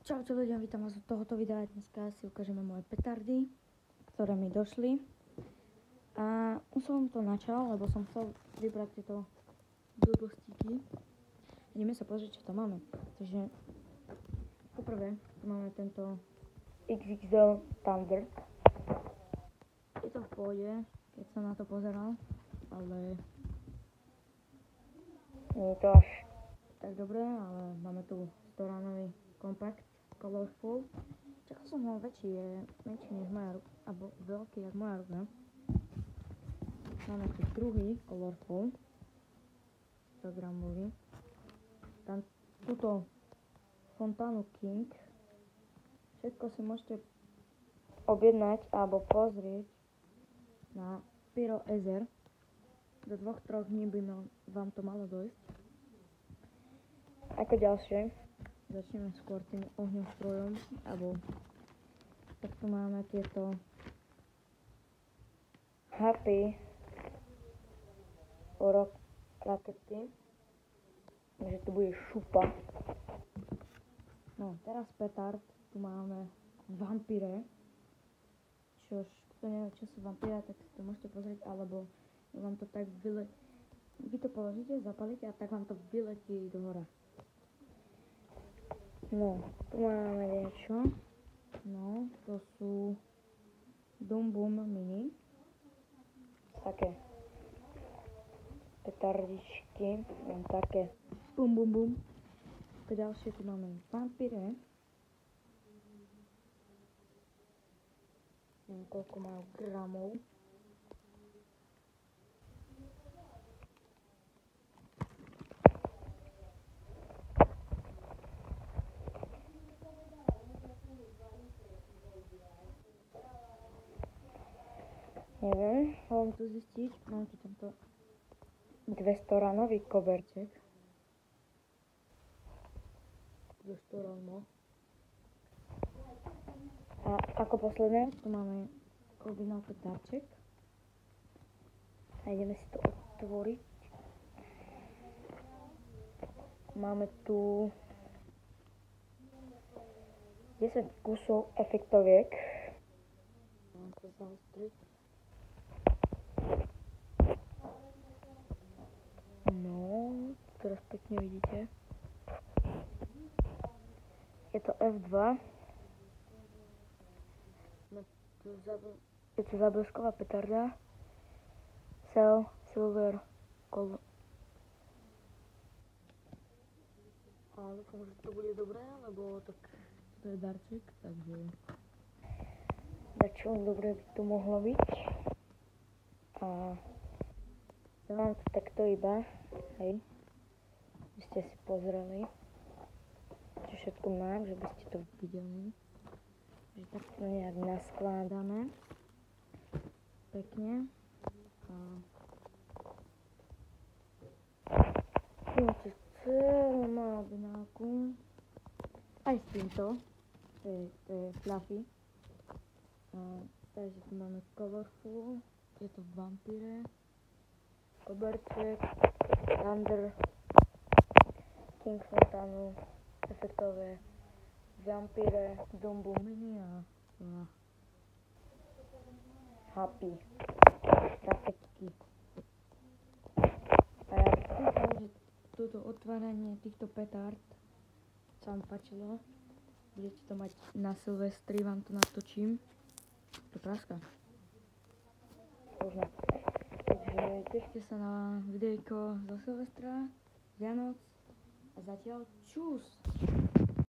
Čaute ľudia, vítam vás od tohoto videa. Dneska si ukážeme moje petardy, ktoré mi došli. A už som to načal, lebo som chcel vybrať tieto blbostíky. Ideme sa pozrieť, čo tam máme. Takže poprvé tu máme tento XXL Thunder. Je to v pohode, keď som na to pozeral, ale nie je to až tak dobré, ale máme tu 100-ránový kompakt Colorful. Čakal som ho väčší, je menší než moja ruka, alebo veľký jak moja ruka. Máme tu druhý Colorful, 100 gramový. Tam túto fontánu King. Všetko si môžete objednať alebo pozrieť na Pyro Ezer. Do 2-3 dní by vám to malo dojsť. Ako ďalšie, začneme skôr tým ohňostrojom, alebo tak tu máme tieto Happy Rock rakety, že tu bude šupa. No, teraz petard, tu máme vampíre, čož, kto nevie, čo sú vampíre, tak si to môžete pozrieť, alebo vám to tak vy to položíte, zapalíte a tak vám to vyletí do hora. No, tu máme niečo. No, to sú Dum Bum Mini. Také petardičky, len také bum bum bum. To ďalšie tu máme vampíre. Neviem, koľko majú gramov. Neviem, mám tu zistiť. Mám tu tento 200-ranový koberček. 200 rano. A ako posledné, tu máme originál petárček. A ideme si to otvoriť. Máme tu 10 kusov efektoviek. Mám to zaostriť. No, teraz pekne vidíte. Je to F2. Je to záblesková petarda. Cell Silver Color. A dúfam, že to bude dobré, lebo tak to je darček, takže čo dobre by to mohlo byť. A mám to takto iba, hej, by ste si pozreli, čo všetko mám, že by ste to videli, že takto nejak naskládame pekne. A tu máte celú malú binálku, aj s týmto, to je fluffy. Takže tu máme Colorful, je to vampíre, koberček, Thunder, King fontánu, efektové vampíre, Dum Bum Mini a Happy raketky. A ja dúfam, že toto otváranie týchto petard sa vám páčilo. Budete to mať na Silvestri, vám to natočím. To praska. Takže tešite sa na videjko zo Silvestra, Vianoc a zatiaľ čus!